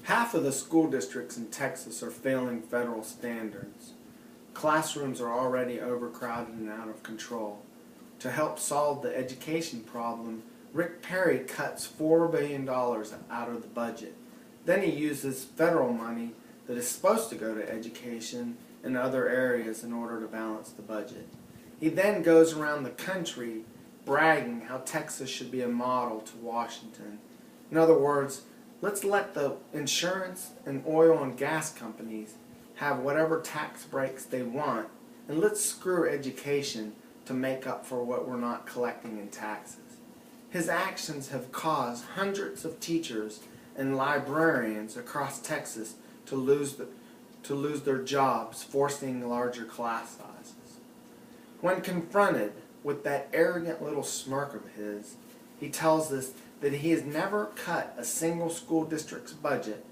Half of the school districts in Texas are failing federal standards. Classrooms are already overcrowded and out of control. To help solve the education problem, Rick Perry cuts $4 billion out of the budget. Then he uses federal money that is supposed to go to education in other areas in order to balance the budget. He then goes around the country bragging how Texas should be a model to Washington. In other words, let's let the insurance and oil and gas companies have whatever tax breaks they want, and let's screw education to make up for what we're not collecting in taxes. His actions have caused hundreds of teachers and librarians across Texas to lose their jobs, forcing larger class sizes. When confronted with that arrogant little smirk of his, he tells us that he has never cut a single school district's budget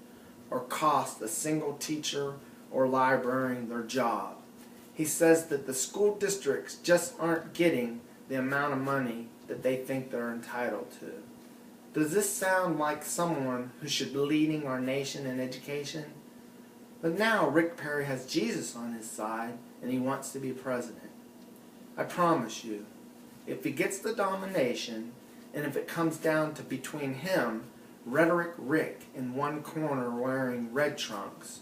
or cost a single teacher or librarian their job. He says that the school districts just aren't getting the amount of money that they think they're entitled to. Does this sound like someone who should be leading our nation in education? But now Rick Perry has Jesus on his side and he wants to be president. I promise you, if he gets the nomination, and if it comes down to between him, Rhetoric Rick in one corner wearing red trunks,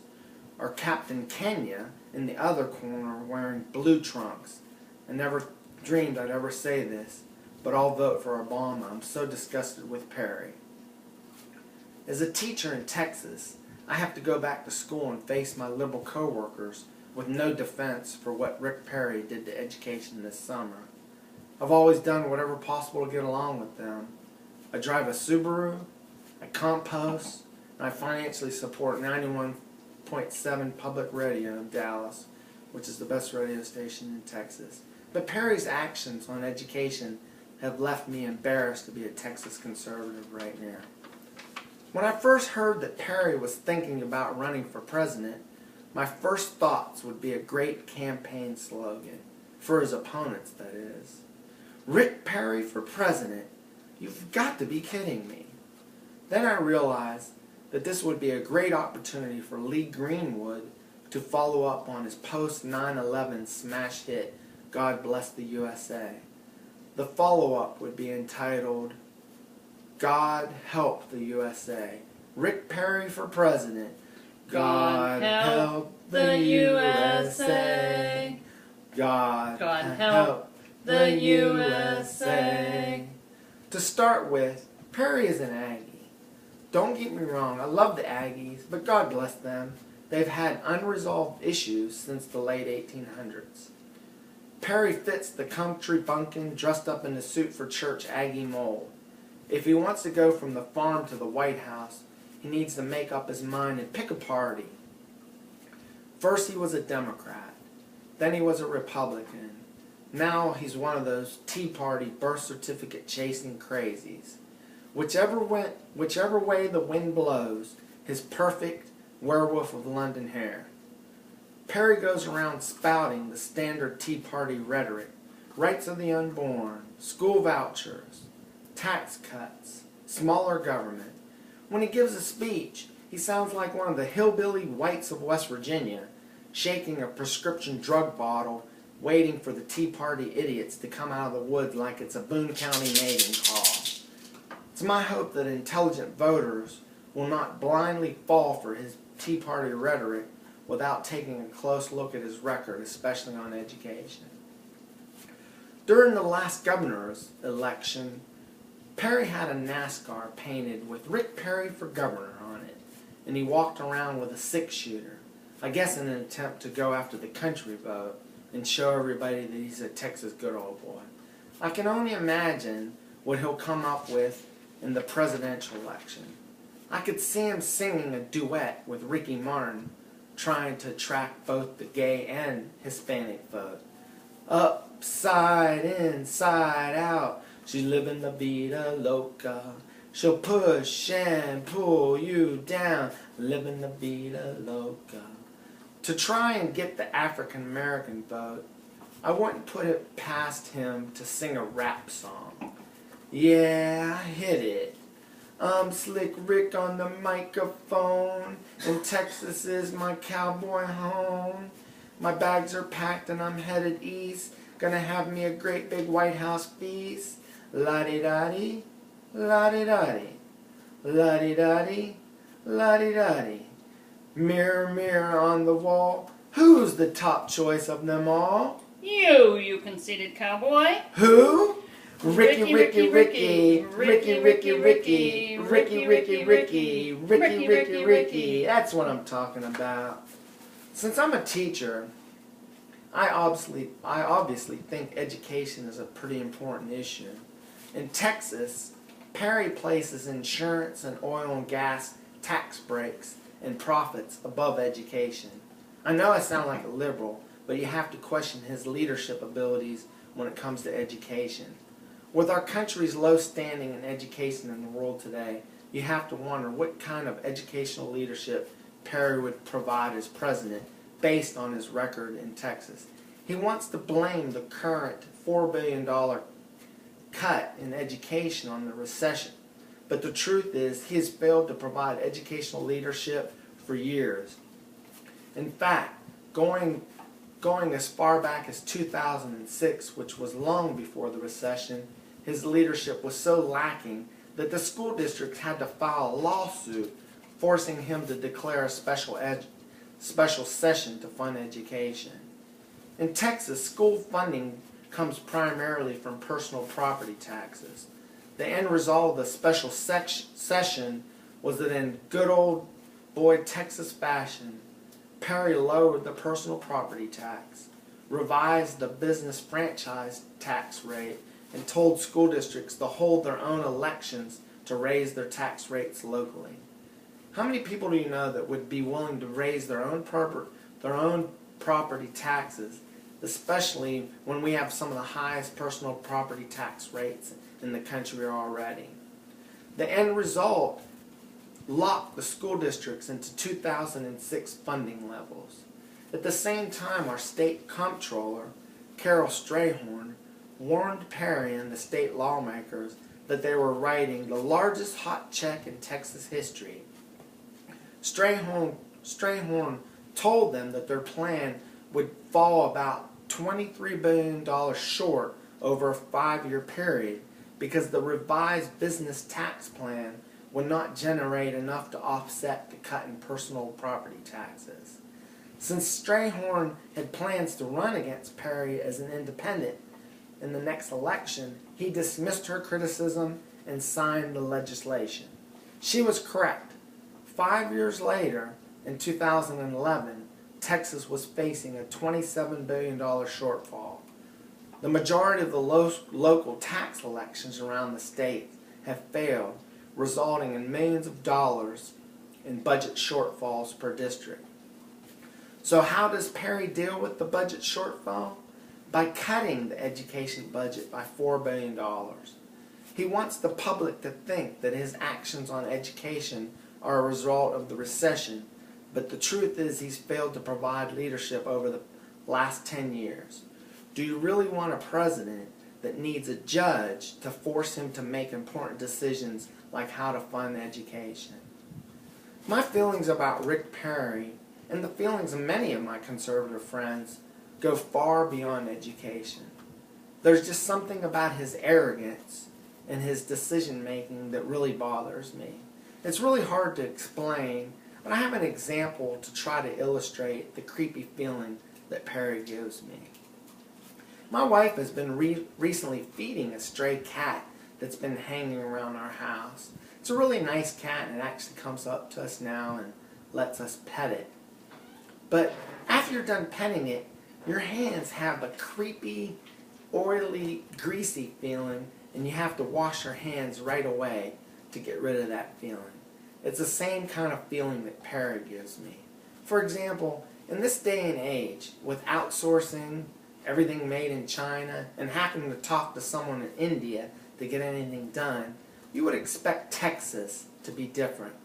or Captain Kenya in the other corner wearing blue trunks, I never dreamed I'd ever say this, but I'll vote for Obama. I'm so disgusted with Perry. As a teacher in Texas, I have to go back to school and face my liberal co-workers with no defense for what Rick Perry did to education this summer. I've always done whatever possible to get along with them. I drive a Subaru, I compost, and I financially support 91.7 Public Radio in Dallas, which is the best radio station in Texas. But Perry's actions on education have left me embarrassed to be a Texas conservative right now. When I first heard that Perry was thinking about running for president, my first thoughts would be a great campaign slogan, for his opponents, that is. Rick Perry for president? You've got to be kidding me. Then I realized that this would be a great opportunity for Lee Greenwood to follow up on his post-9/11 smash hit, God Bless the USA. The follow-up would be entitled, God Help the USA. Rick Perry for president. God help the USA. God help the USA. To start with, Perry is an Aggie. Don't get me wrong, I love the Aggies, but God bless them. They've had unresolved issues since the late 1800s. Perry fits the country bumpkin dressed up in a suit for church Aggie mold. If he wants to go from the farm to the White House, he needs to make up his mind and pick a party. First he was a Democrat, then he was a Republican. Now he's one of those Tea Party birth certificate chasing crazies. Whichever way the wind blows, his perfect werewolf of London hair. Perry goes around spouting the standard Tea Party rhetoric, rights of the unborn, school vouchers, tax cuts, smaller government. When he gives a speech, he sounds like one of the hillbilly whites of West Virginia, shaking a prescription drug bottle, waiting for the Tea Party idiots to come out of the woods like it's a Boone County mating call. It's my hope that intelligent voters will not blindly fall for his Tea Party rhetoric without taking a close look at his record, especially on education. During the last governor's election, Perry had a NASCAR painted with Rick Perry for governor on it, and he walked around with a six-shooter, I guess in an attempt to go after the country vote and show everybody that he's a Texas good old boy. I can only imagine what he'll come up with in the presidential election. I could see him singing a duet with Ricky Martin, trying to attract both the gay and Hispanic vote. Upside, inside out, she's living la vida loca. She'll push and pull you down, living la vida loca. To try and get the African American vote, I wouldn't put it past him to sing a rap song. Yeah, I hit it. I'm Slick Rick on the microphone, and Texas is my cowboy home. My bags are packed and I'm headed east, gonna have me a great big White House feast. La-di-da-di, la-di-da-di, la-di-da-di, la-di-da-di. Mirror, mirror on the wall, who's the top choice of them all? You conceited cowboy. Who? Ricky, Ricky, Ricky, Ricky, Ricky, Ricky, Ricky, Ricky, Ricky, Ricky, Ricky, Ricky. That's what I'm talking about. Since I'm a teacher, I obviously think education is a pretty important issue. In Texas, Perry places insurance and oil and gas tax breaks and profits above education. I know I sound like a liberal, but you have to question his leadership abilities when it comes to education. With our country's low standing in education in the world today, you have to wonder what kind of educational leadership Perry would provide as president based on his record in Texas. He wants to blame the current $4 billion cut in education on the recession. But the truth is, he has failed to provide educational leadership for years. In fact, going as far back as 2006, which was long before the recession, his leadership was so lacking that the school districts had to file a lawsuit forcing him to declare a special session to fund education. In Texas, school funding comes primarily from personal property taxes. The end result of the special session was that in good old boy Texas fashion, Perry lowered the personal property tax, revised the business franchise tax rate, and told school districts to hold their own elections to raise their tax rates locally. How many people do you know that would be willing to raise their own property taxes, especially when we have some of the highest personal property tax rates in the country already? The end result locked the school districts into 2006 funding levels. At the same time, our state comptroller, Carol Strayhorn, warned Perry and the state lawmakers that they were writing the largest hot check in Texas history. Strayhorn told them that their plan would fall about $23 billion short over a 5-year period because the revised business tax plan would not generate enough to offset the cut in personal property taxes. Since Strayhorn had plans to run against Perry as an independent in the next election, he dismissed her criticism and signed the legislation. She was correct. 5 years later, in 2011, Texas was facing a $27 billion shortfall. The majority of the local tax elections around the state have failed, resulting in millions of dollars in budget shortfalls per district. So how does Perry deal with the budget shortfall? By cutting the education budget by $4 billion. He wants the public to think that his actions on education are a result of the recession, but the truth is he's failed to provide leadership over the last 10 years. Do you really want a president that needs a judge to force him to make important decisions like how to fund education? My feelings about Rick Perry, and the feelings of many of my conservative friends, go far beyond education. There's just something about his arrogance and his decision making that really bothers me. It's really hard to explain, but I have an example to try to illustrate the creepy feeling that Perry gives me. My wife has been recently feeding a stray cat that's been hanging around our house. It's a really nice cat, and it actually comes up to us now and lets us pet it. But after you're done petting it, your hands have a creepy, oily, greasy feeling, and you have to wash your hands right away to get rid of that feeling. It's the same kind of feeling that Perry gives me. For example, in this day and age, with outsourcing, everything made in China, and having to talk to someone in India to get anything done, you would expect Texas to be different.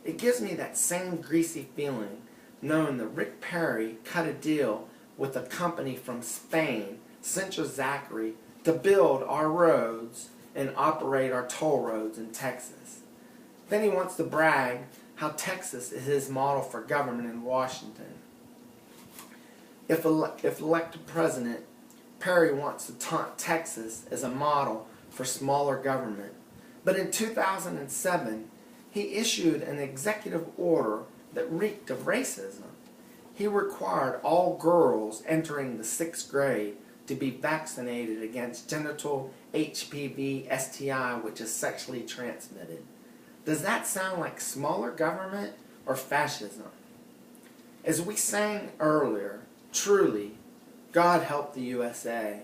It gives me that same greasy feeling knowing that Rick Perry cut a deal with a company from Spain, Central Zachary, to build our roads and operate our toll roads in Texas. Then he wants to brag how Texas is his model for government in Washington. If elected president, Perry wants to taunt Texas as a model for smaller government. But in 2007, he issued an executive order that reeked of racism. He required all girls entering the 6th grade to be vaccinated against genital HPV STI, which is sexually transmitted. Does that sound like smaller government or fascism? As we sang earlier, truly, God help the USA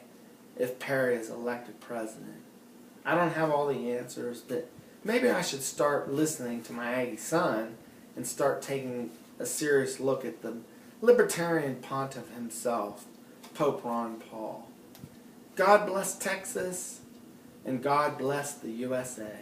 if Perry is elected president. I don't have all the answers, but maybe I should start listening to my Aggie son and start taking a serious look at the libertarian pontiff himself, Pope Ron Paul. God bless Texas, and God bless the USA.